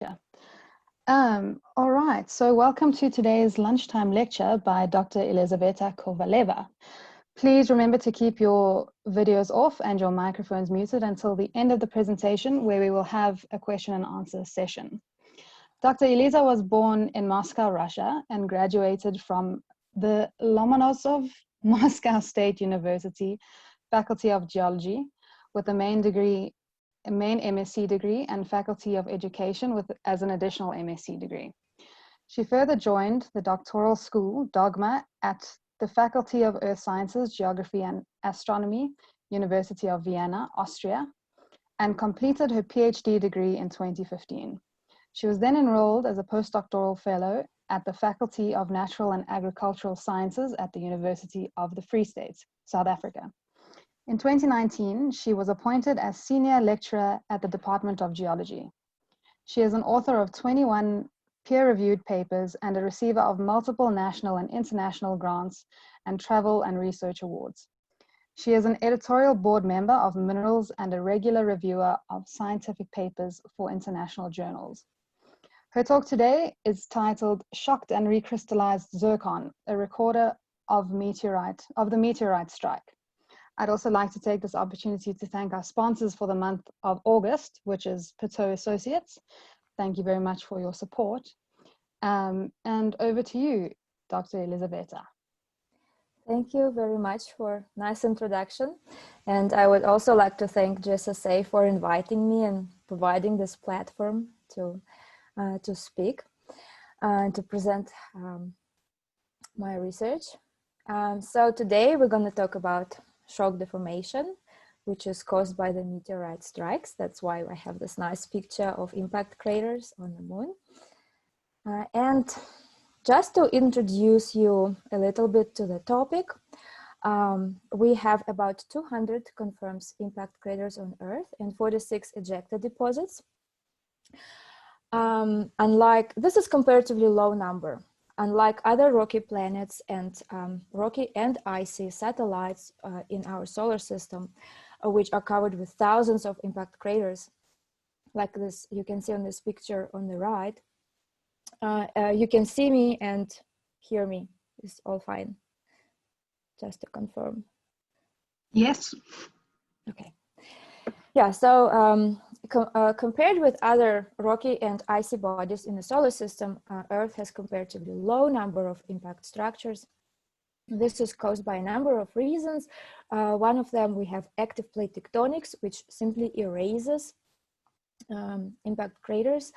Yeah. All right, so welcome to today's lunchtime lecture by Dr. Elizaveta Kovaleva. Please remember to keep your videos off and your microphones muted until the end of the presentation, where we will have a question and answer session. Dr. Eliza was born in Moscow, Russia, and graduated from the Lomonosov Moscow State University, Faculty of Geology, with a main MSc degree and Faculty of Education as an additional MSc degree. She further joined the Doctoral School DOGMA at the Faculty of Earth Sciences, Geography and Astronomy, University of Vienna, Austria, and completed her Ph.D. degree in 2015. She was then enrolled as a Postdoctoral Fellow at the Faculty of Natural and Agricultural Sciences at the University of the Free State, South Africa. In 2019, she was appointed as Senior Lecturer at the Department of Geology. She is an author of 21 peer-reviewed papers and a receiver of multiple national and international grants and travel and research awards. She is an editorial board member of Minerals and a regular reviewer of scientific papers for international journals. Her talk today is titled Shocked and Recrystallized Zircon, a recorder of the meteorite strike. I'd also like to take this opportunity to thank our sponsors for the month of August, which is Pitot Associates. Thank you very much for your support. And over to you, Dr. Elizaveta. Thank you very much for a nice introduction. And I would also like to thank GSSA for inviting me and providing this platform to speak and to present my research. So today we're going to talk about shock deformation, which is caused by the meteorite strikes. That's why I have this nice picture of impact craters on the moon. And just to introduce you a little bit to the topic, we have about 200 confirmed impact craters on Earth and 46 ejected deposits. This is comparatively low number. Unlike other rocky planets and rocky and icy satellites in our solar system, which are covered with thousands of impact craters, like this, you can see on this picture on the right, you can see me and hear me. It's all fine, just to confirm. Yes. Okay. Yeah, so compared with other rocky and icy bodies in the solar system, Earth has comparatively low number of impact structures. This is caused by a number of reasons. One of them, we have active plate tectonics, which simply erases impact craters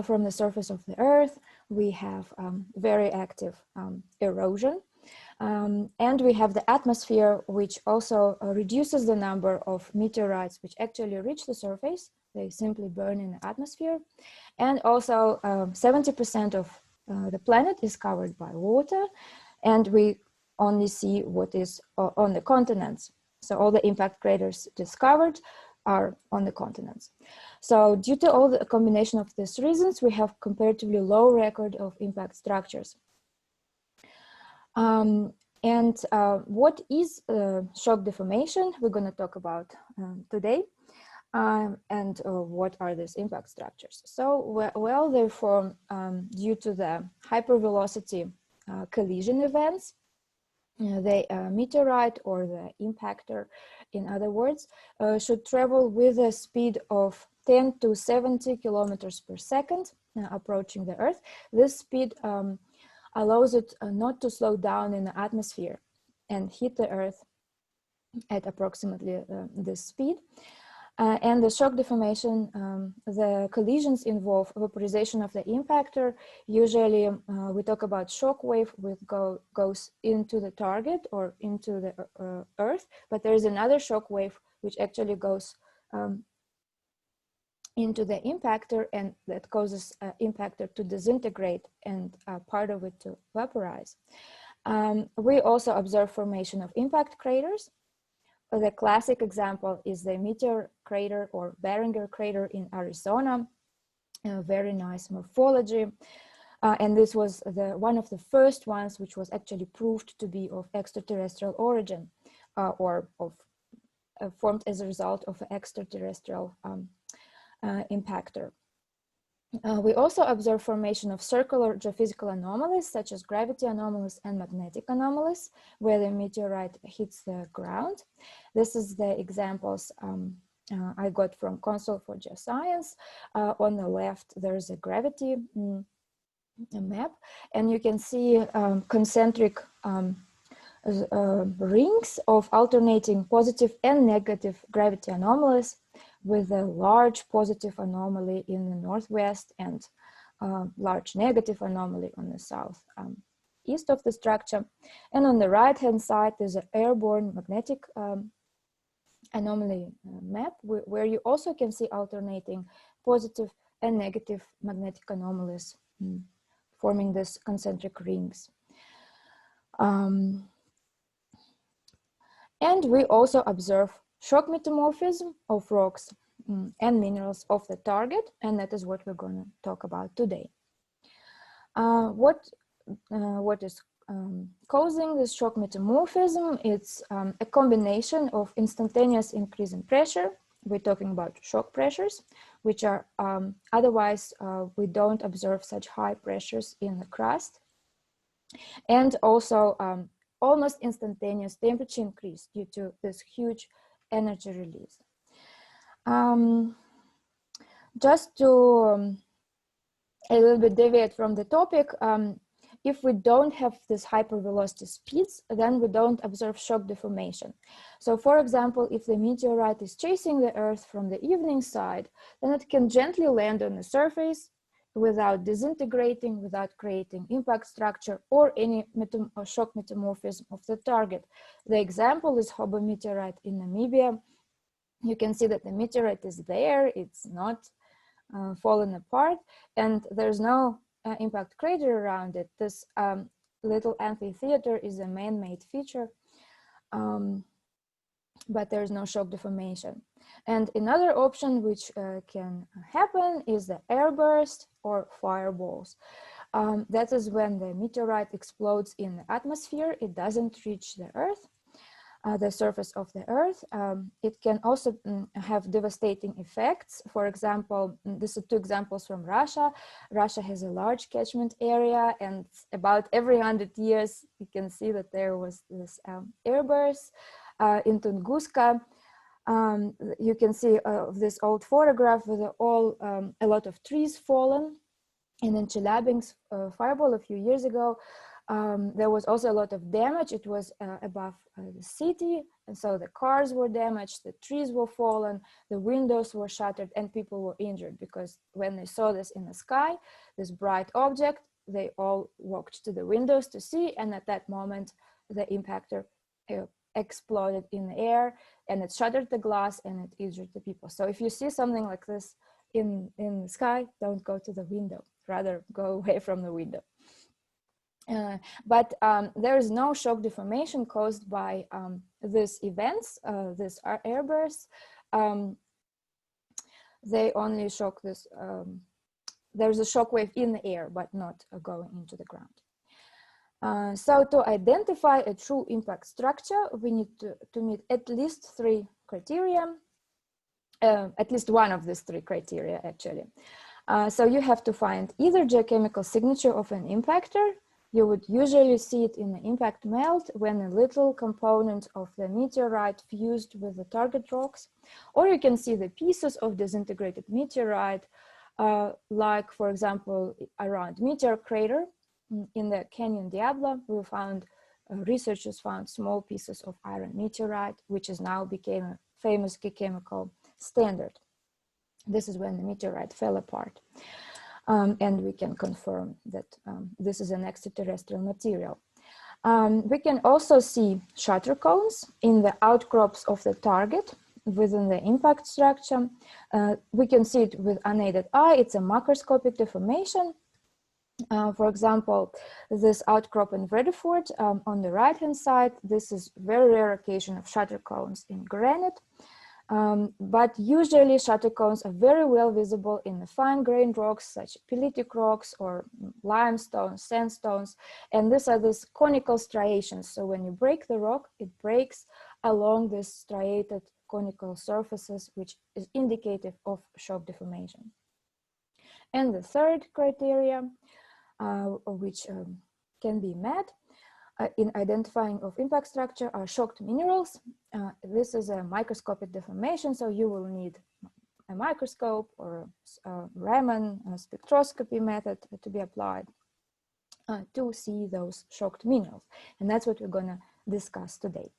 from the surface of the Earth. We have very active erosion. And we have the atmosphere, which also reduces the number of meteorites which actually reach the surface. They simply burn in the atmosphere. And also 70% of the planet is covered by water, and we only see what is on the continents. So all the impact craters discovered are on the continents. So due to all the combination of these reasons, we have comparatively low record of impact structures. What is shock deformation? We're going to talk about today. And what are these impact structures? So, well, they form due to the hypervelocity collision events. The meteorite or the impactor, in other words, should travel with a speed of 10 to 70 kilometers per second approaching the Earth. This speed allows it not to slow down in the atmosphere and hit the Earth at approximately this speed. And the shock deformation, the collisions involve vaporization of the impactor. Usually we talk about shock wave which goes into the target or into the Earth, but there is another shock wave which actually goes into the impactor, and that causes impactor to disintegrate and part of it to vaporize. We also observe formation of impact craters. The classic example is the Meteor crater or Barringer crater in Arizona. Very nice morphology. And this was one of the first ones which was actually proved to be of extraterrestrial origin or formed as a result of an extraterrestrial impactor. We also observe formation of circular geophysical anomalies, such as gravity anomalies and magnetic anomalies, where the meteorite hits the ground. This is the examples I got from Council for Geoscience. On the left, there's a gravity map, and you can see concentric rings of alternating positive and negative gravity anomalies, with a large positive anomaly in the northwest and large negative anomaly on the south east of the structure. And on the right hand side, there's an airborne magnetic anomaly map, where you also can see alternating positive and negative magnetic anomalies forming these concentric rings. And we also observe shock metamorphism of rocks and minerals of the target, and that is what we're going to talk about today. What is causing this shock metamorphism? It's a combination of instantaneous increase in pressure. We're talking about shock pressures, which are otherwise we don't observe such high pressures in the crust, and also almost instantaneous temperature increase due to this huge energy release. Just to a little bit deviate from the topic, if we don't have this hypervelocity speeds, then we don't observe shock deformation. So for example, if the meteorite is chasing the Earth from the evening side, then it can gently land on the surface without disintegrating, without creating impact structure or any shock metamorphism of the target. The example is Hobo meteorite in Namibia. You can see that the meteorite is there, it's not fallen apart, and there's no impact crater around it. This little amphitheater is a man-made feature, but there's no shock deformation. And another option which can happen is the airburst or fireballs. That is when the meteorite explodes in the atmosphere. It doesn't reach the Earth, the surface of the Earth. It can also have devastating effects. For example, these are two examples from Russia. Russia has a large catchment area, and about every 100 years, you can see that there was this airburst. In Tunguska, you can see this old photograph with a lot of trees fallen. And in Chelyabinsk fireball a few years ago, there was also a lot of damage. It was above the city, and so the cars were damaged, the trees were fallen, the windows were shattered, and people were injured, because when they saw this in the sky, this bright object, they all walked to the windows to see, and at that moment, the impactor exploded in the air, and it shattered the glass, and it injured the people. So if you see something like this in the sky, don't go to the window, rather go away from the window. But there is no shock deformation caused by these events, these airbursts. They only shock this, there's a shock wave in the air, but not going into the ground. So to identify a true impact structure, we need to meet at least 3 criteria, at least one of these 3 criteria, actually. So you have to find either geochemical signature of an impactor. You would usually see it in the impact melt when a little component of the meteorite fused with the target rocks, or you can see the pieces of disintegrated meteorite, like, for example, around Meteor Crater in the Canyon Diablo. We found, researchers found small pieces of iron meteorite, which is now became a famous geochemical standard. This is when the meteorite fell apart. And we can confirm that this is an extraterrestrial material. We can also see shatter cones in the outcrops of the target within the impact structure. We can see it with unaided eye. It's a macroscopic deformation. For example, this outcrop in Redeford on the right-hand side, this is very rare occasion of shatter cones in granite. But usually shatter cones are very well visible in the fine-grained rocks, such as pilitic rocks or limestones, sandstones, and these are these conical striations. So when you break the rock, it breaks along these striated conical surfaces, which is indicative of shock deformation. And the third criteria, which can be met in identifying of impact structure, are shocked minerals. This is a microscopic deformation, so you will need a microscope or a Raman spectroscopy method to be applied to see those shocked minerals. And that's what we're going to discuss today.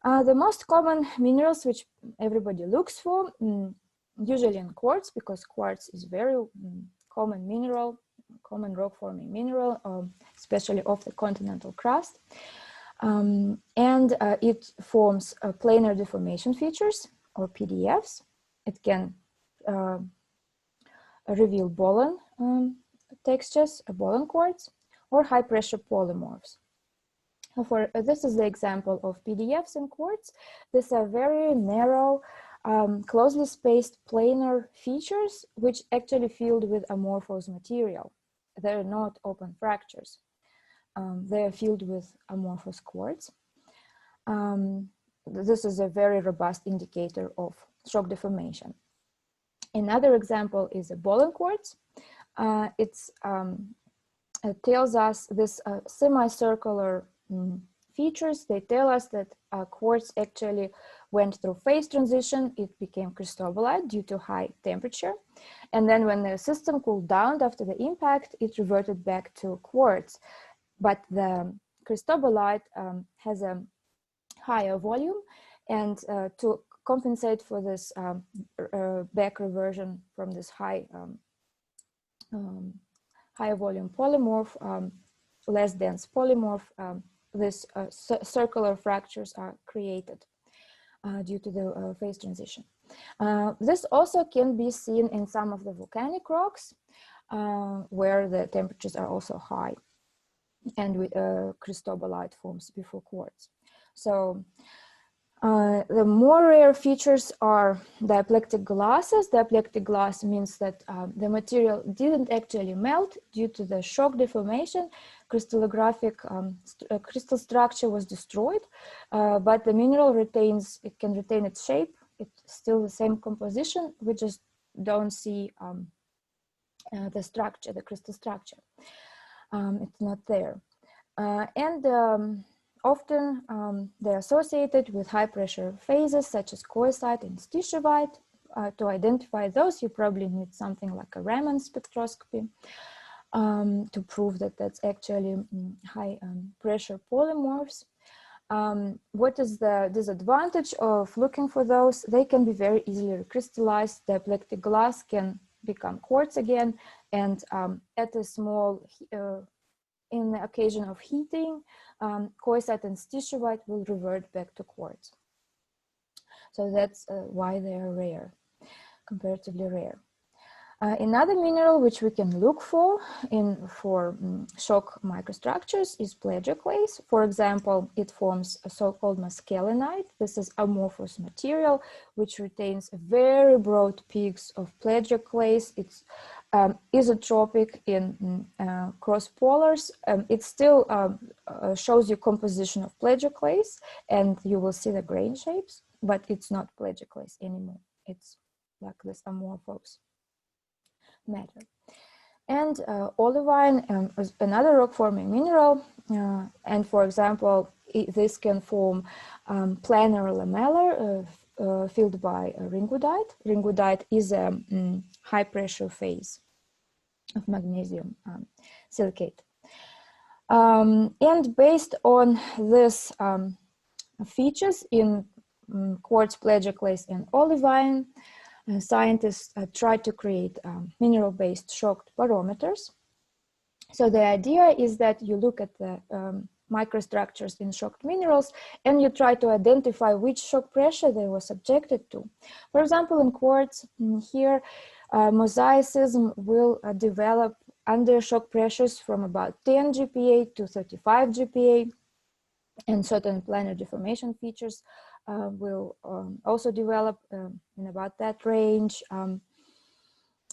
The most common minerals which everybody looks for, usually in quartz, because quartz is very common mineral, common rock forming mineral, especially off the continental crust. And it forms planar deformation features, or PDFs. It can reveal boron textures, boron quartz, or high pressure polymorphs. This is the example of PDFs in quartz. These are very narrow, closely spaced planar features, which actually filled with amorphous material. They're not open fractures. They're filled with amorphous quartz. This is a very robust indicator of shock deformation. Another example is a boron quartz. It tells us this semicircular features. They tell us that quartz actually went through phase transition. It became cristobalite due to high temperature. And then when the system cooled down after the impact, it reverted back to quartz. But the cristobalite has a higher volume, and to compensate for this back reversion from this higher volume polymorph, less dense polymorph, these circular fractures are created due to the phase transition. This also can be seen in some of the volcanic rocks where the temperatures are also high, and with cristobalite forms before quartz. So the more rare features are diaplectic glasses. Diaplectic glass means that the material didn't actually melt due to the shock deformation. Crystallographic crystal structure was destroyed, but the mineral can retain its shape. It's still the same composition. We just don't see the structure, the crystal structure. It's not there. Often they're associated with high pressure phases such as coesite and stishovite. To identify those, you probably need something like a Raman spectroscopy to prove that that's actually high pressure polymorphs. What is the disadvantage of looking for those? They can be very easily recrystallized. Diaplectic glass can become quartz again, and at a small in the occasion of heating, coesite and stishovite will revert back to quartz. So that's why they are rare, comparatively rare. Another mineral which we can look for shock microstructures is plagioclase. For example, it forms a so-called mescalinite. This is amorphous material which retains very broad peaks of plagioclase. It's isotropic in cross polars. It still shows you composition of plagioclase, and you will see the grain shapes, but it's not plagioclase anymore. It's like this amorphous matter. And olivine is another rock forming mineral, and for example, this can form planar lamellar filled by ringwoodite. Ringwoodite is a high pressure phase of magnesium silicate. And based on these features in quartz, plagioclase, and olivine, scientists tried to create mineral-based shocked barometers. So the idea is that you look at the microstructures in shocked minerals and you try to identify which shock pressure they were subjected to. For example, in quartz, here, mosaicism will develop under shock pressures from about 10 GPa to 35 GPa, and certain planar deformation features will also develop in about that range.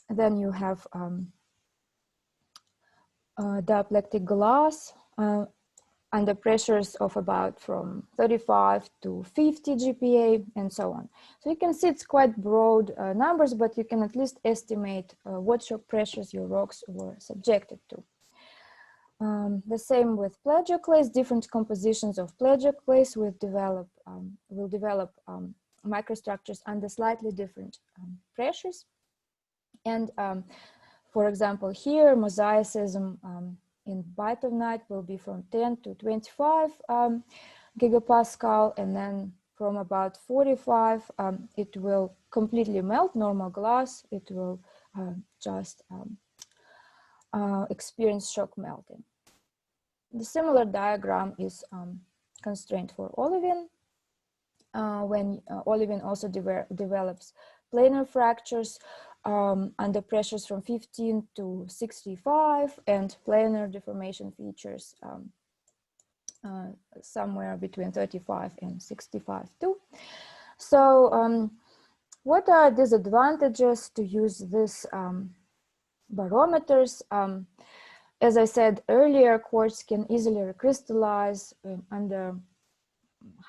Then you have diaplectic glass. under pressures of about from 35 to 50 GPa and so on. So you can see it's quite broad numbers, but you can at least estimate what shock pressures your rocks were subjected to. The same with plagioclase. Different compositions of plagioclase will develop microstructures under slightly different pressures. And for example, here mosaicism in bitonite will be from 10 to 25 gigapascal, and then from about 45 it will completely melt normal glass. It will just experience shock melting. The similar diagram is constrained for olivine. When olivine also develops planar fractures under pressures from 15 to 65, and planar deformation features somewhere between 35 and 65 too. So what are disadvantages to use this barometers? As I said earlier, quartz can easily recrystallize under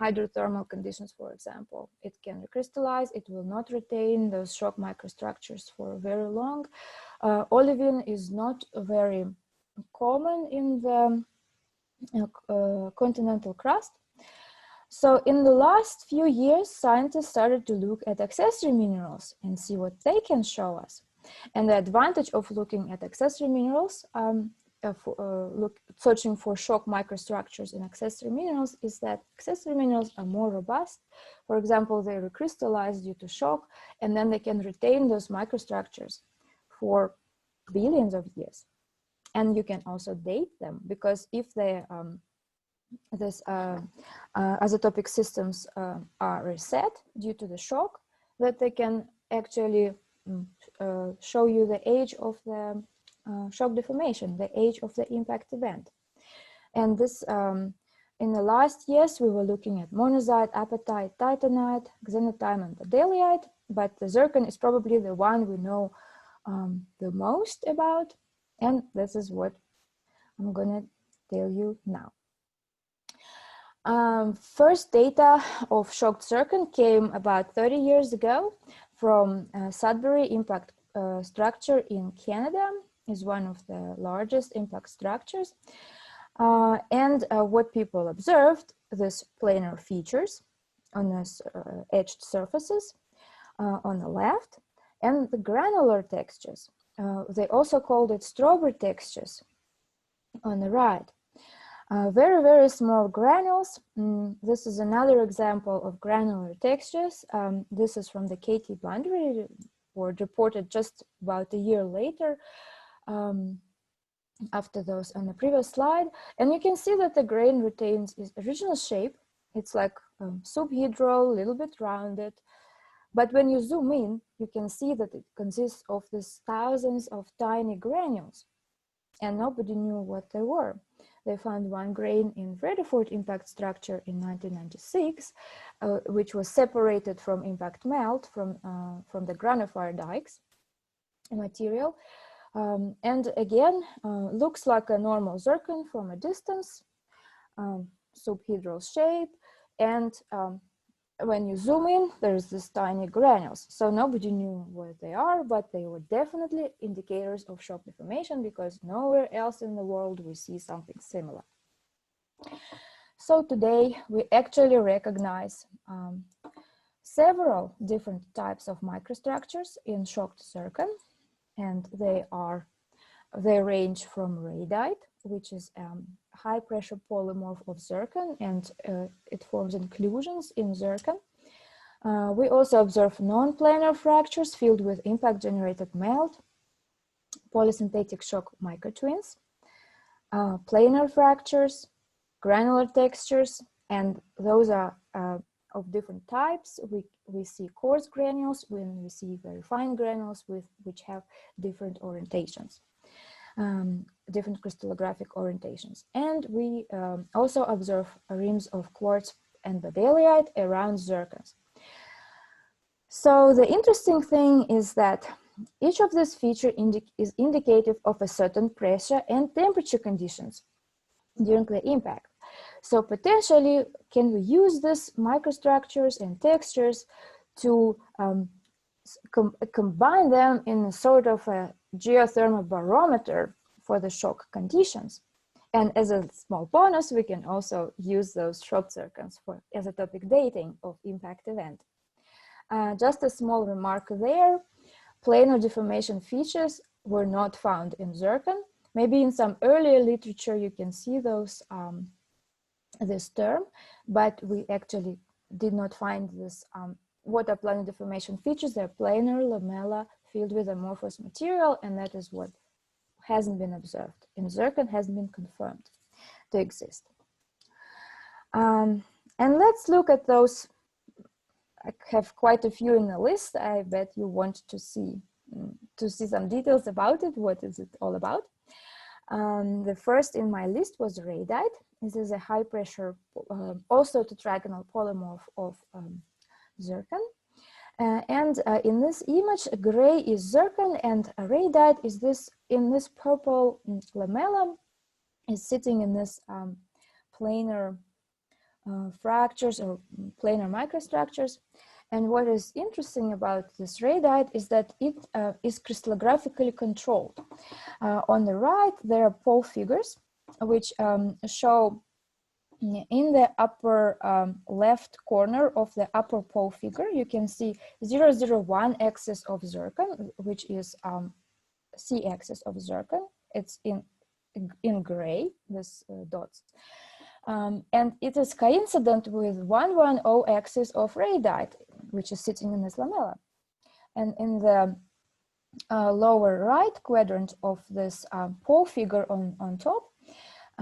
hydrothermal conditions, for example. It can recrystallize, it will not retain those shock microstructures for very long. Olivine is not very common in the continental crust. So in the last few years, scientists started to look at accessory minerals and see what they can show us. And the advantage of looking at accessory minerals, searching for shock microstructures in accessory minerals, is that accessory minerals are more robust. For example, they recrystallize due to shock, and then they can retain those microstructures for billions of years. And you can also date them, because if they isotopic systems are reset due to the shock, that they can actually show you the age of the shock deformation, the age of the impact event. And this, in the last years, we were looking at monazite, apatite, titanite, xenotime, and badaliite, but the zircon is probably the one we know the most about, and this is what I'm gonna tell you now. First data of shocked zircon came about 30 years ago from Sudbury impact structure in Canada. Is one of the largest impact structures. And what people observed, these planar features on these etched surfaces on the left, and the granular textures. They also called it strawberry textures on the right. Very, very small granules. This is another example of granular textures. This is from the KT boundary report, reported just about a year later after those on the previous slide. And you can see that the grain retains its original shape. It's like subhedral, a little bit rounded. But when you zoom in, you can see that it consists of these thousands of tiny granules. And nobody knew what they were. They found one grain in Redeford impact structure in 1996, which was separated from impact melt from the granifier dikes material. And again, looks like a normal zircon from a distance, subhedral shape. And when you zoom in, there's this tiny granules. So nobody knew what they are, but they were definitely indicators of shock deformation, because nowhere else in the world we see something similar. So today we actually recognize several different types of microstructures in shocked zircon, and they range from radite, which is high pressure polymorph of zircon, and it forms inclusions in zircon. We also observe non-planar fractures filled with impact generated melt, polysynthetic shock microtwins, planar fractures, granular textures, and those are of different types. We see coarse granules, when we see very fine granules which have different orientations. Different crystallographic orientations. And we also observe rims of quartz and badaliite around zircons. So the interesting thing is that each of these features is indicative of a certain pressure and temperature conditions during the impact. So potentially, can we use these microstructures and textures to combine them in a sort of a geothermal barometer for the shock conditions? And as a small bonus, we can also use those shock zircons for isotopic dating of impact event. Just a small remark there, planar deformation features were not found in zircon. Maybe in some earlier literature you can see those this term, but we actually did not find this. What are planar deformation features? They're planar lamella filled with amorphous material, and that is what hasn't been observed in zircon, hasn't been confirmed to exist. And let's look at those. I have quite a few in the list. I bet you want to see some details about it. What is it all about? The first in my list was radite. This is a high pressure, also tetragonal polymorph of zircon. In this image, gray is zircon and radite is this, in this purple lamella, is sitting in this planar fractures or planar microstructures. And what is interesting about this radite is that it is crystallographically controlled. On the right, there are pole figures, which show in the upper left corner of the upper pole figure, you can see 001 axis of zircon, which is C axis of zircon. It's in gray, this dots. And it is coincident with 110 axis of radite, which is sitting in this lamella. And in the lower right quadrant of this pole figure on top,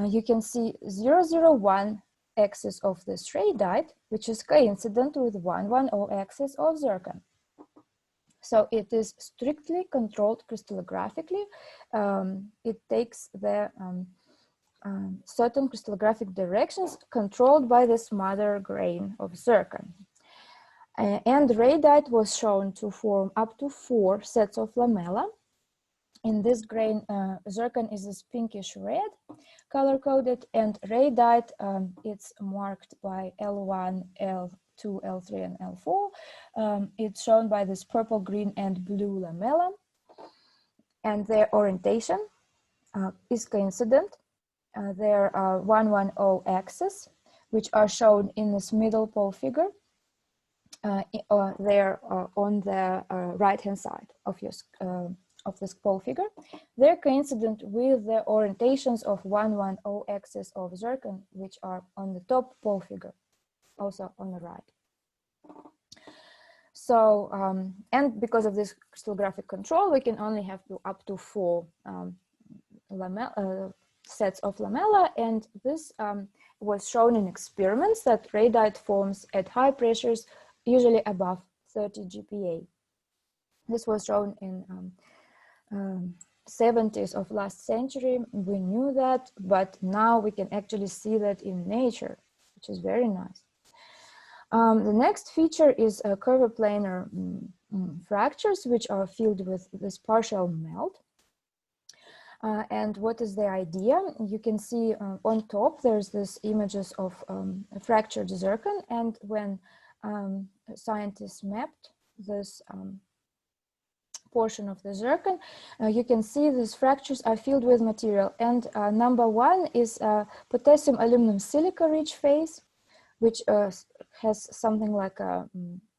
you can see 001 axis of this radite, which is coincident with 110 axis of zircon. So it is strictly controlled crystallographically. It takes the certain crystallographic directions controlled by this mother grain of zircon. And radite was shown to form up to 4 sets of lamella. In this grain, zircon is this pinkish red, color-coded, and radite, it's marked by L1, L2, L3, and L4. It's shown by this purple, green, and blue lamella. And their orientation is coincident. There are 110 axes, which are shown in this middle pole figure. They're on the right-hand side of your of this pole figure. They're coincident with the orientations of 110 axis of zircon, which are on the top pole figure, also on the right. So, and because of this crystallographic control, we can only have up to 4 sets of lamella, and this was shown in experiments that radite forms at high pressures, usually above 30 GPa. This was shown in 70s of last century. We knew that, but now we can actually see that in nature, which is very nice. The next feature is curviplanar fractures, which are filled with this partial melt. And what is the idea? You can see on top, there's this images of fractured zircon, and when scientists mapped this portion of the zircon, you can see these fractures are filled with material. And number 1 is potassium aluminum silica rich phase, which has something like a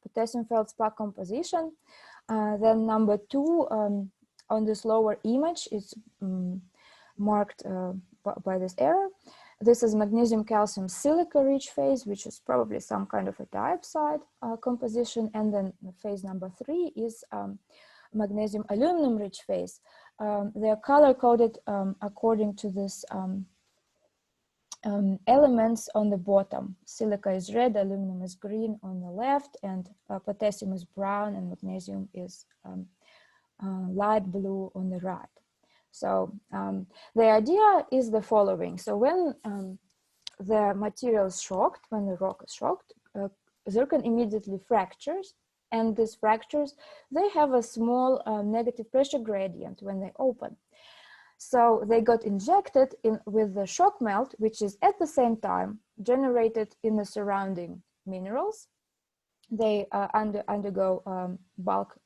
potassium feldspar composition. Then number 2, on this lower image, is marked by this arrow. This is magnesium calcium silica rich phase, which is probably some kind of a diopside composition. And then phase number 3 is magnesium aluminum rich phase. They are color coded according to this elements on the bottom. Silica is red, aluminum is green on the left, and potassium is brown, and magnesium is light blue on the right. So the idea is the following. So when the material is shocked, when the rock is shocked, zircon immediately fractures, and these fractures, they have a small negative pressure gradient when they open. So they got injected in with the shock melt, which is at the same time generated in the surrounding minerals. They undergo bulk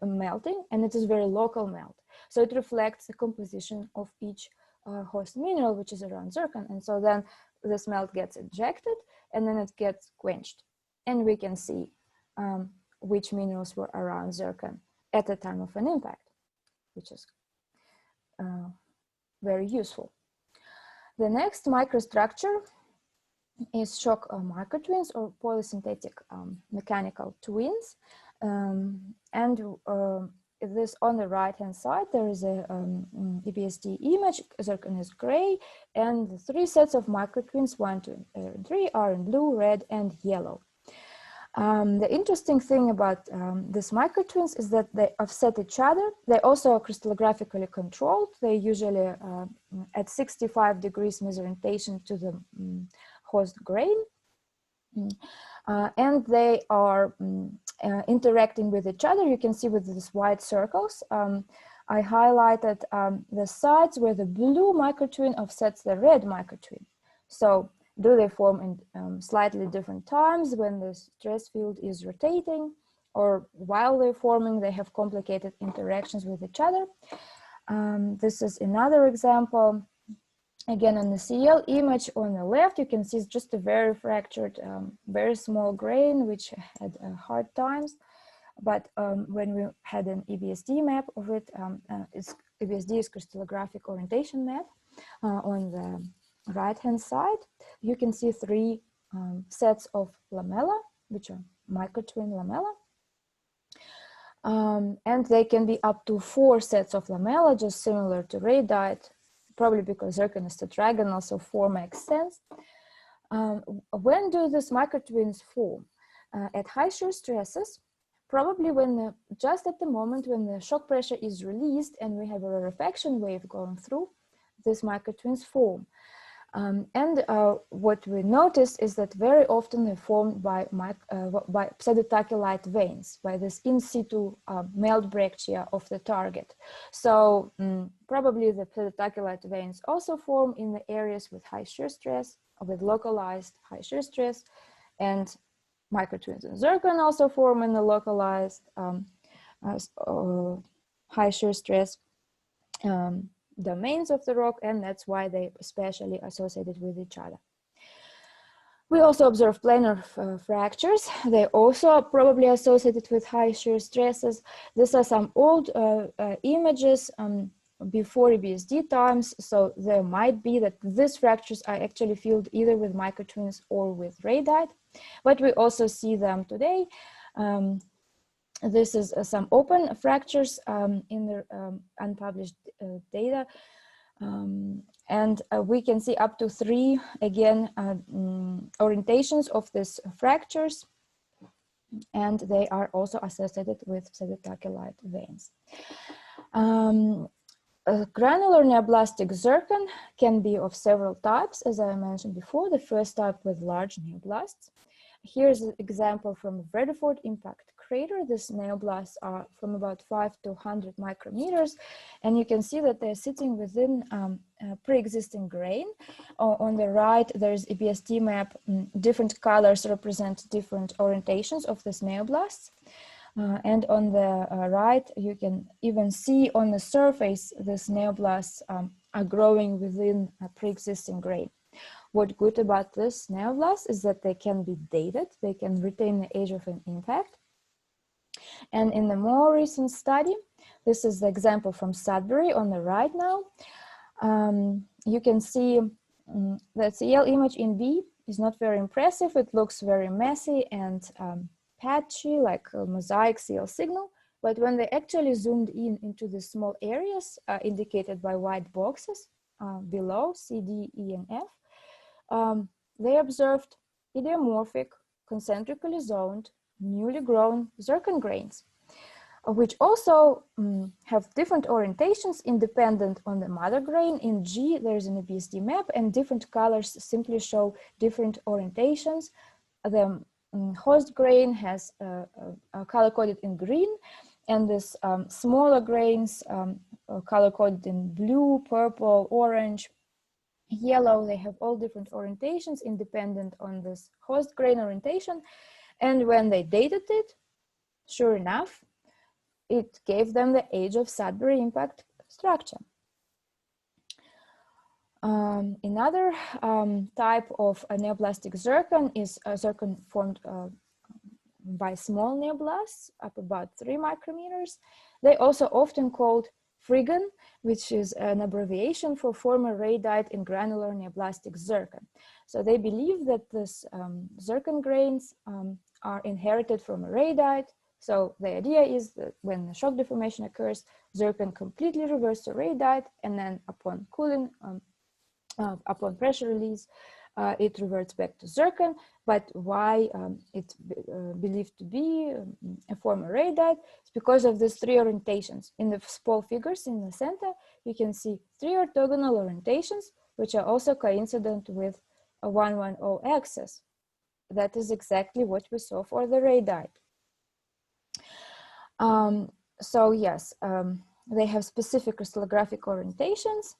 melting, and it is very local melt. So it reflects the composition of each host mineral, which is around zircon. And so then this melt gets injected, and then it gets quenched. And we can see which minerals were around zircon at the time of an impact, which is very useful. The next microstructure is shock microtwins, or polysynthetic mechanical twins. This on the right hand side, there is a EBSD image. Zircon is gray, and the 3 sets of microtwins, 1, 2, and 3, are in blue, red, and yellow. The interesting thing about these microtwins is that they offset each other. They also are crystallographically controlled. They usually at 65 degrees misorientation to the host grain. And they are interacting with each other. You can see with these white circles. I highlighted the sides where the blue microtwin offsets the red microtwin. So do they form in slightly different times when the stress field is rotating, or while they're forming, they have complicated interactions with each other? This is another example. Again, on the CL image on the left, you can see it's just a very fractured, very small grain, which had hard times. But when we had an EBSD map of it, EBSD is crystallographic orientation map. On the right-hand side, you can see 3 sets of lamella, which are microtwin lamella. And they can be up to 4 sets of lamella, just similar to radite, probably because zircon is tetragonal, so 4 makes sense. When do these microtwins form? At high shear stresses, probably when just at the moment when the shock pressure is released and we have a rarefaction wave going through, these microtwins form. What we noticed is that very often they're formed by pseudotachylite veins, by this in situ melt breccia of the target. So probably the pseudotachylite veins also form in the areas with high shear stress, with localized high shear stress, and microtwins in zircon also form in the localized high shear stress domains of the rock, and that's why they especially associated with each other. We also observe planar fractures. They also are probably associated with high shear stresses. These are some old images before EBSD times, so there might be that these fractures are actually filled either with microtwins or with radite, but we also see them today. This is some open fractures in the unpublished data. And we can see up to 3, again, orientations of these fractures. And they are also associated with pseudotachylite veins. Granular neoblastic zircon can be of several types, as I mentioned before. The first type with large neoblasts. Here's an example from Redeford impact crater. These neoblasts are from about 5 to 100 micrometers, and you can see that they're sitting within pre-existing grain. On the right, there's a EBSD map. Different colors represent different orientations of these neoblasts. And on the right, you can even see on the surface, these neoblasts are growing within a pre-existing grain. What's good about this neoblast is that they can be dated, they can retain the age of an impact. And in the more recent study, this is the example from Sudbury on the right now, you can see that CL image in B is not very impressive. It looks very messy and patchy, like a mosaic CL signal. But when they actually zoomed in into the small areas indicated by white boxes below, C, D, E, and F, they observed idiomorphic, concentrically zoned, newly grown zircon grains, which also have different orientations independent on the mother grain. In G, there's an EBSD map, and different colors simply show different orientations. The host grain has color-coded in green, and this smaller grains color-coded in blue, purple, orange, yellow. They have all different orientations independent on this host grain orientation. And when they dated it, sure enough, it gave them the age of Sudbury impact structure. Another type of a neoblastic zircon is a zircon formed by small neoblasts up about 3 micrometers. They also often called Friggen, which is an abbreviation for former radite in granular neoblastic zircon. So they believe that this zircon grains are inherited from a radite. So the idea is that when the shock deformation occurs, zircon completely reverses to radite, and then upon cooling, upon pressure release, it reverts back to zircon. But why it's believed to be a former radite? It's because of these 3 orientations. In the small figures in the center, you can see 3 orthogonal orientations, which are also coincident with a 110 axis. That is exactly what we saw for the radite. So yes, they have specific crystallographic orientations.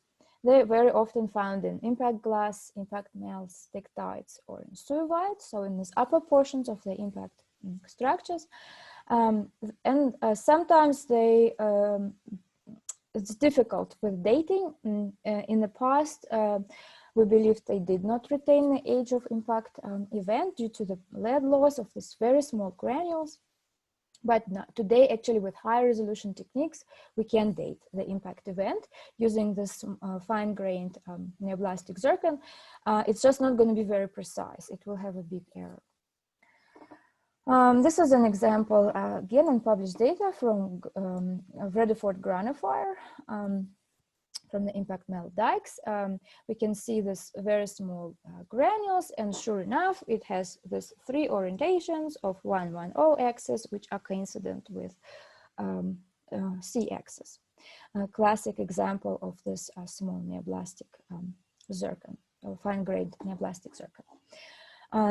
They're very often found in impact glass, impact melts, tektites, or in suevite, so in these upper portions of the impact structures. Sometimes they, it's difficult with dating. In the past, we believe they did not retain the age of impact event due to the lead loss of these very small granules. But today, actually, with high resolution techniques, we can date the impact event using this fine-grained neoblastic zircon. It's just not going to be very precise. It will have a big error. This is an example, again, unpublished data from Redeford granophyre from the impact melt dikes. We can see this very small granules, and sure enough, it has these 3 orientations of 110 axis, which are coincident with C axis. A classic example of this small neoblastic zircon, or fine-grained neoblastic zircon.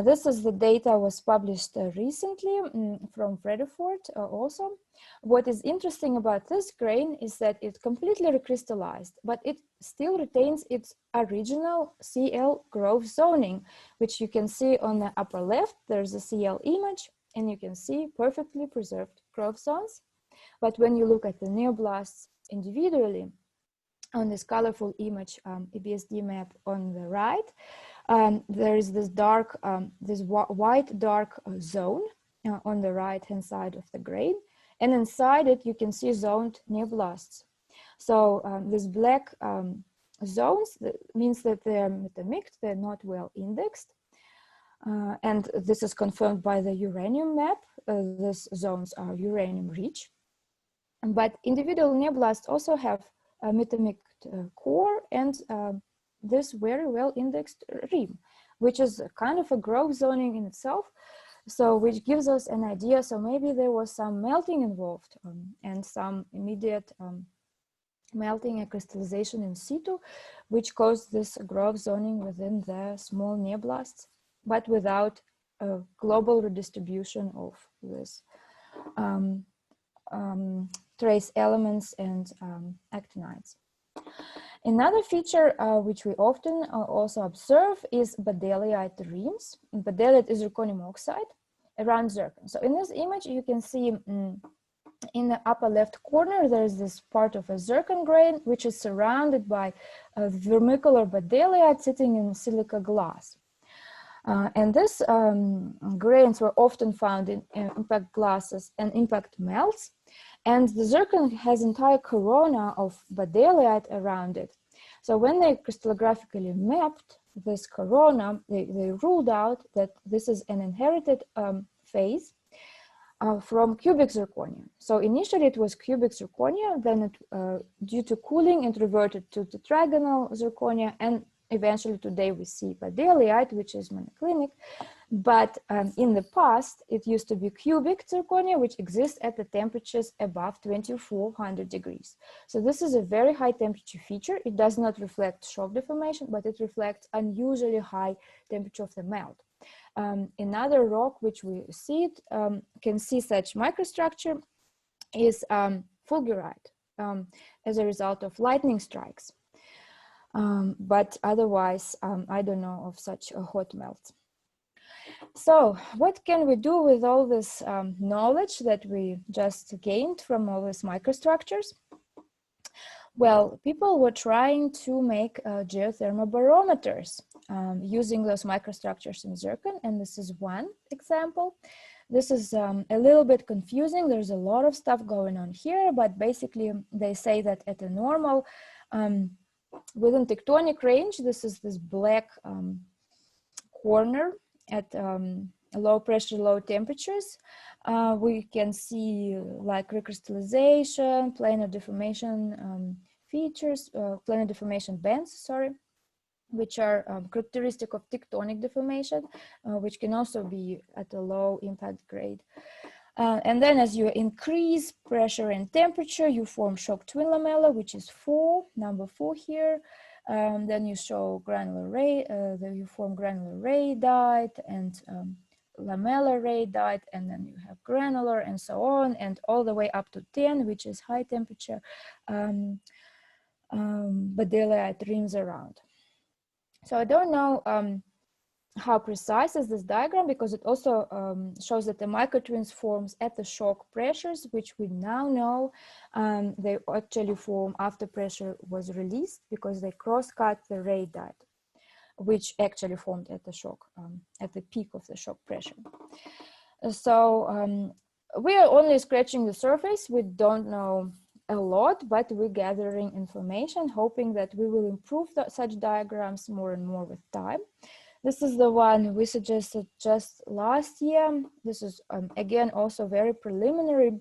This is the data was published recently from Redeford also. What is interesting about this grain is that it completely recrystallized, but it still retains its original CL growth zoning, which you can see on the upper left. There's a CL image, and you can see perfectly preserved growth zones. But when you look at the neoblasts individually, on this colorful image, EBSD map on the right, there is this dark, this white dark zone on the right-hand side of the grain, and inside it you can see zoned neoblasts. So these black zones, that means that they're metamixed, they're not well indexed, and this is confirmed by the uranium map. These zones are uranium rich, but individual neoblasts also have a metamixed core and this very well indexed rim, which is kind of a growth zoning in itself. So which gives us an idea. So maybe there was some melting involved and some immediate melting and crystallization in situ, which caused this growth zoning within the small neoblasts, but without a global redistribution of this trace elements and actinides. Another feature which we often also observe is badaliite rims. Badaliite is zirconium oxide around zircon. So in this image, you can see in the upper left corner, there's this part of a zircon grain, which is surrounded by vermicular badaliite sitting in silica glass. And these grains were often found in impact glasses and impact melts. And the zircon has entire corona of badaliite around it. So when they crystallographically mapped this corona, they ruled out that this is an inherited phase from cubic zirconia. So initially it was cubic zirconia, then it, due to cooling, it reverted to tetragonal zirconia, and eventually today we see badaliite, which is monoclinic. But in the past, it used to be cubic zirconia, which exists at the temperatures above 2400 degrees. So this is a very high temperature feature. It does not reflect shock deformation, but it reflects unusually high temperature of the melt. Another rock which we see it can see such microstructure is fulgurite as a result of lightning strikes. But otherwise, I don't know of such a hot melt. So what can we do with all this knowledge that we just gained from all these microstructures? Well, people were trying to make geothermal barometers using those microstructures in zircon, and this is one example. This is a little bit confusing. There's a lot of stuff going on here, but basically they say that at a normal, within tectonic range, this is this black corner at low pressure, low temperatures. We can see like recrystallization, planar deformation features, planar deformation bands, sorry, which are characteristic of tectonic deformation, which can also be at a low impact grade. And then as you increase pressure and temperature, you form shock twin lamella, which is 4, number 4 here. Then you show granular you form granular radite and lamellar radite, and then you have granular and so on, and all the way up to 10, which is high temperature Badalia rims around. So I don't know how precise is this diagram, because it also shows that the microtwins forms at the shock pressures, which we now know they actually form after pressure was released, because they cross-cut the radite, which actually formed at the shock, at the peak of the shock pressure. So we are only scratching the surface. We don't know a lot, but we're gathering information, hoping that we will improve such diagrams more and more with time. This is the one we suggested just last year. This is, again, also very preliminary,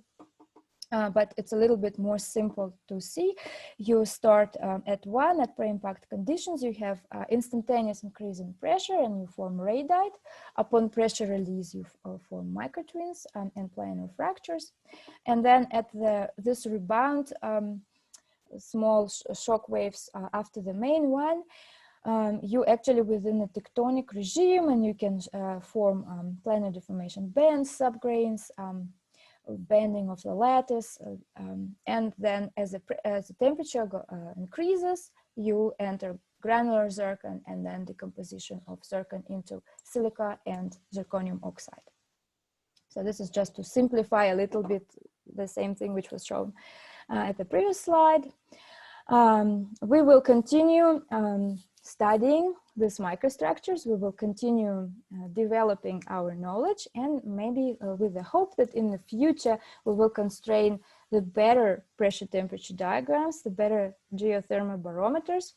but it's a little bit more simple to see. You start at 1 at pre-impact conditions. You have instantaneous increase in pressure and you form radite. Upon pressure release, you form microtwins and planar fractures. And then at this rebound, small shock waves after the main one, you actually within a tectonic regime, and you can form planar deformation bands, subgrains, bending of the lattice, and then as the temperature increases, you enter granular zircon and then decomposition of zircon into silica and zirconium oxide. So this is just to simplify a little bit the same thing which was shown at the previous slide. We will continue studying these microstructures. We will continue developing our knowledge, and maybe with the hope that in the future we will constrain the better pressure temperature diagrams, the better geothermal barometers.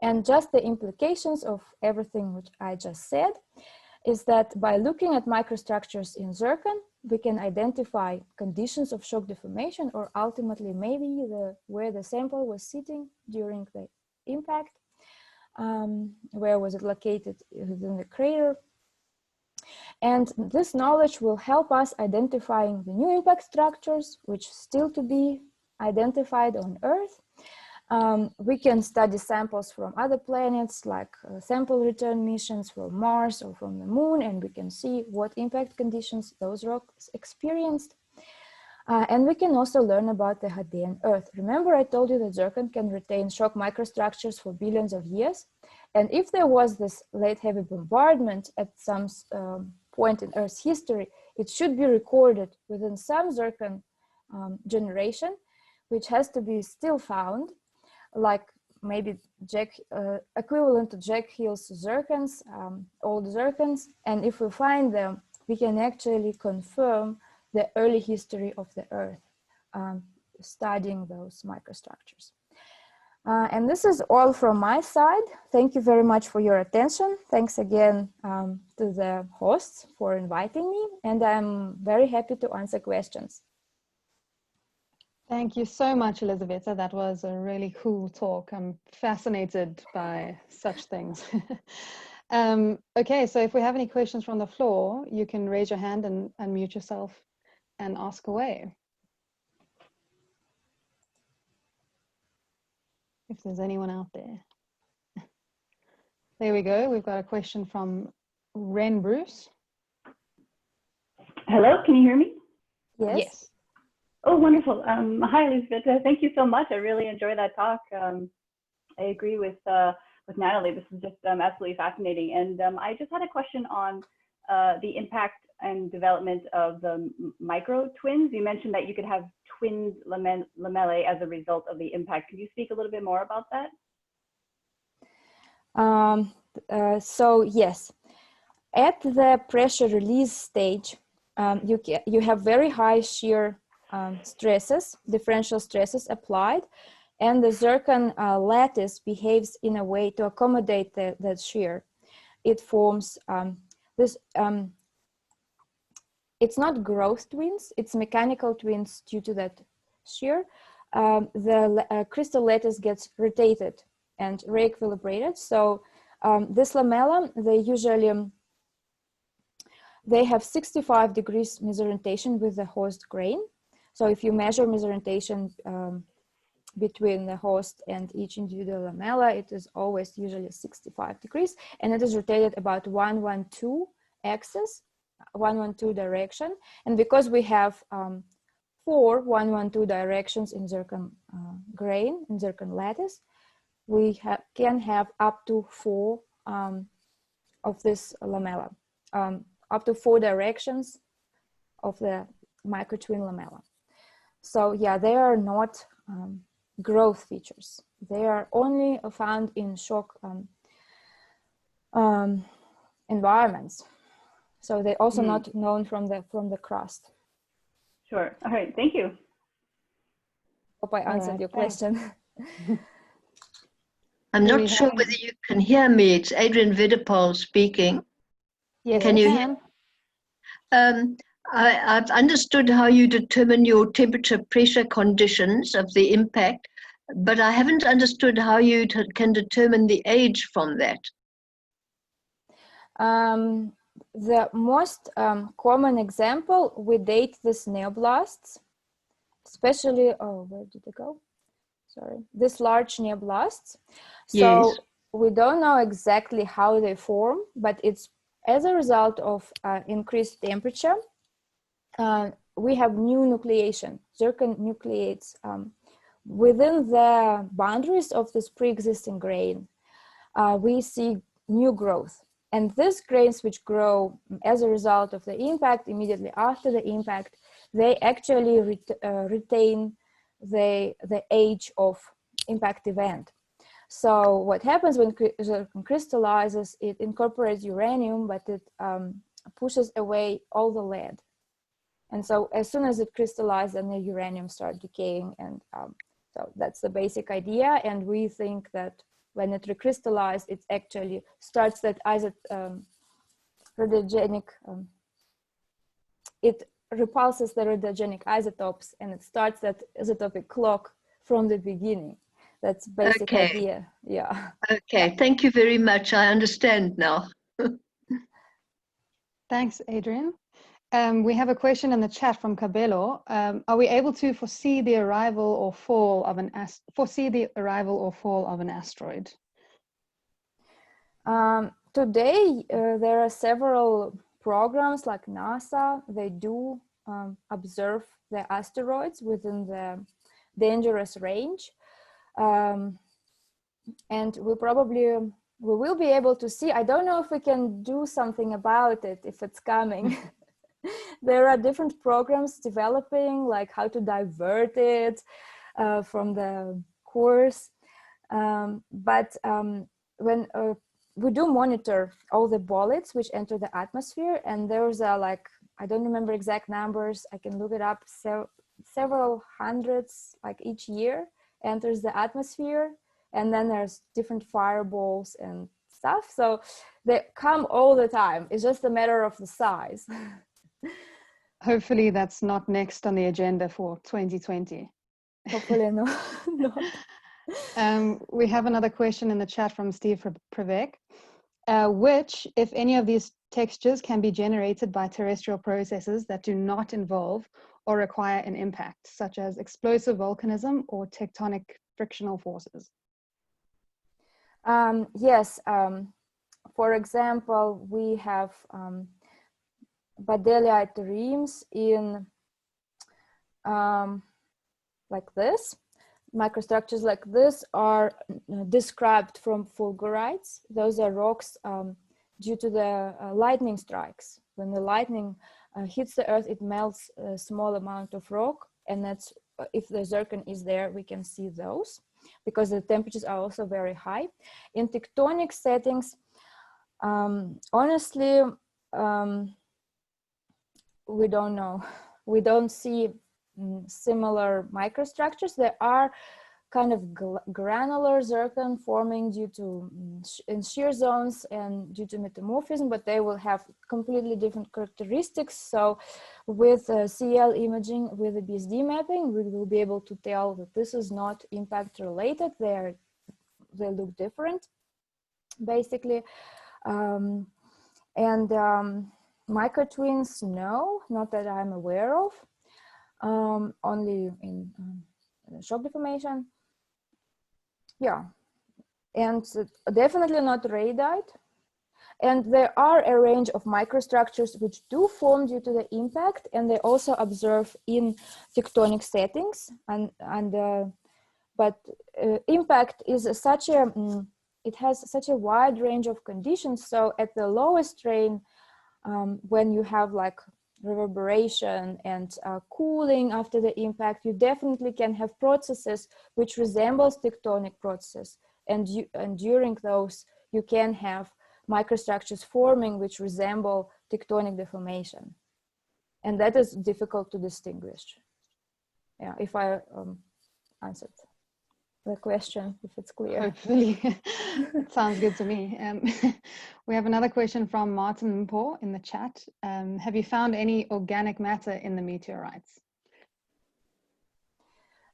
And just the implications of everything which I just said is that by looking at microstructures in zircon, we can identify conditions of shock deformation, or ultimately maybe where the sample was sitting during the impact. Where was it located within the crater? And this knowledge will help us identifying the new impact structures, which still to be identified on Earth. We can study samples from other planets, like sample return missions from Mars or from the Moon, and we can see what impact conditions those rocks experienced. And we can also learn about the Hadean Earth. Remember, I told you that zircon can retain shock microstructures for billions of years. And if there was this late heavy bombardment at some point in Earth's history, it should be recorded within some zircon generation, which has to be still found, like maybe equivalent to Jack Hill's zircons, old zircons. And if we find them, we can actually confirm the early history of the Earth, studying those microstructures. And this is all from my side. Thank you very much for your attention. Thanks again to the hosts for inviting me, and I'm very happy to answer questions. Thank you so much, Elizaveta. That was a really cool talk. I'm fascinated by such things. Okay, so if we have any questions from the floor, you can raise your hand and unmute yourself and ask away. If there's anyone out there. There we go. We've got a question from Ren Bruce. Hello, can you hear me? Yes. Yes. Oh, wonderful. Hi, Elizaveta. Thank you so much. I really enjoyed that talk. I agree with Natalie. This is just absolutely fascinating. And I just had a question on the impact and development of the micro twins. You mentioned that you could have twinned lamellae as a result of the impact. Can you speak a little bit more about that? So yes, at the pressure release stage, you have very high shear stresses, differential stresses applied, and the zircon lattice behaves in a way to accommodate that shear. It forms this, it's not growth twins, it's mechanical twins due to that shear. The crystal lattice gets rotated and re-equilibrated. So this lamella, they have 65 degrees misorientation with the host grain. So if you measure misorientation between the host and each individual lamella, it is always usually 65 degrees, and it is rotated about 112 axis, 112 direction. And because we have 4 112 directions in zircon grain, in zircon lattice, we can have up to 4 of this lamella, up to 4 directions of the microtwin lamella. So yeah, they are not growth features. They are only found in shock environments. So they're also not known from the crust. Sure. All right. Thank you. Hope I answered your question. I'm not sure whether you can hear me. It's Adrian Vedapol speaking. Yes, can you hear? I've understood how you determine your temperature pressure conditions of the impact, but I haven't understood how you can determine the age from that. The most common example, we date these neoblasts, especially, oh, where did it go? Sorry, these large neoblasts. So yes. We don't know exactly how they form, but it's as a result of increased temperature. We have new nucleation. Zircon nucleates within the boundaries of this pre-existing grain. We see new growth. And these grains which grow as a result of the impact, immediately after the impact, they actually retain the age of impact event. So what happens when zircon crystallizes, it incorporates uranium, but it pushes away all the lead. And so as soon as it crystallizes, then the uranium starts decaying. And so that's the basic idea. And we think that when it recrystallizes, it actually starts that radiogenic, it repulses the radiogenic isotopes, and it starts that isotopic clock from the beginning. That's basic idea. Yeah. Okay, thank you very much. I understand now. Thanks, Adrian. We have a question in the chat from Cabello. Are we able to foresee the arrival or fall of an asteroid? Today, there are several programs like NASA. They do observe the asteroids within the dangerous range. And we will be able to see. I don't know if we can do something about it if it's coming. There are different programs developing, like how to divert it from the course. But when we do monitor all the bolids which enter the atmosphere, and there's like, I don't remember exact numbers, I can look it up, several hundreds, like each year enters the atmosphere, and then there's different fireballs and stuff. So they come all the time. It's just a matter of the size. Hopefully that's not next on the agenda for 2020. Hopefully not. We have another question in the chat from Steve Prevec. Which, if any of these textures, can be generated by terrestrial processes that do not involve or require an impact, such as explosive volcanism or tectonic frictional forces? Yes. For example, we have Badalia reams in like this. Microstructures like this are described from fulgurites. Those are rocks due to the lightning strikes. When the lightning hits the earth, it melts a small amount of rock, and that's if the zircon is there, we can see those because the temperatures are also very high. In tectonic settings, honestly, we don't know. We don't see similar microstructures. There are kind of granular zircon forming due to in shear zones and due to metamorphism, but they will have completely different characteristics. So with CL imaging, with the BSD mapping, we will be able to tell that this is not impact related. They look different, basically. Microtwins, no, not that I'm aware of. Only in shock deformation. Yeah, and definitely not radite. And there are a range of microstructures which do form due to the impact, and they also observe in tectonic settings. But impact is such a it has such a wide range of conditions. So at the lowest strain, when you have like reverberation and cooling after the impact, you definitely can have processes which resembles tectonic processes, and during those you can have microstructures forming which resemble tectonic deformation, and that is difficult to distinguish. Yeah, if I answered the question, if it's clear. Hopefully. It sounds good to me. We have another question from Martin Mpo in the chat. Have you found any organic matter in the meteorites?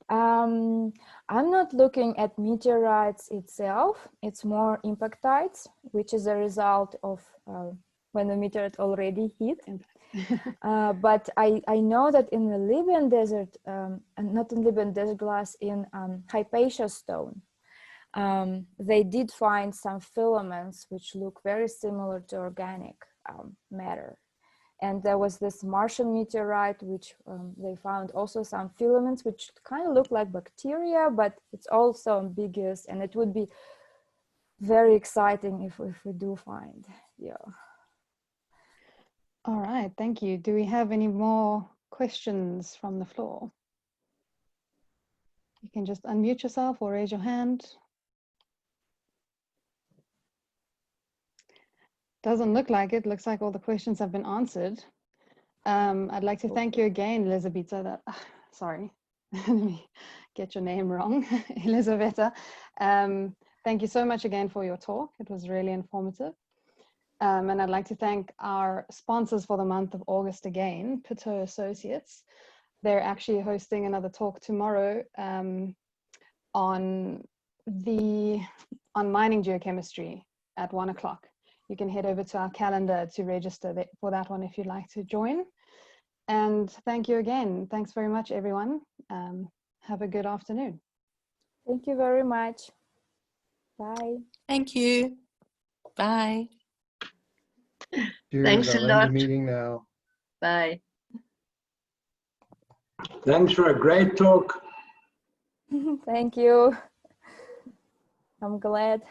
I'm not looking at meteorites itself. It's more impactites, which is a result of when the meteorite already hit. But I know that in the Libyan desert, not in Libyan desert glass, in Hypatia stone, they did find some filaments which look very similar to organic matter. And there was this Martian meteorite, which they found also some filaments which kind of look like bacteria, but it's also ambiguous, and it would be very exciting if we do find, yeah. All right, thank you. Do we have any more questions from the floor? You can just unmute yourself or raise your hand. Doesn't look like it. Looks like all the questions have been answered. I'd like to thank you again, Elizaveta. Sorry, let me get your name wrong, Elizaveta. Thank you so much again for your talk. It was really informative. And I'd like to thank our sponsors for the month of August again, Pitot Associates. They're actually hosting another talk tomorrow on mining geochemistry at 1 o'clock. You can head over to our calendar to register for that one if you'd like to join. And thank you again. Thanks very much, everyone. Have a good afternoon. Thank you very much. Bye. Thank you. Bye. Cheers, Thanks a I'll end lot. the meeting now. Bye. Thanks for a great talk. Thank you. I'm glad.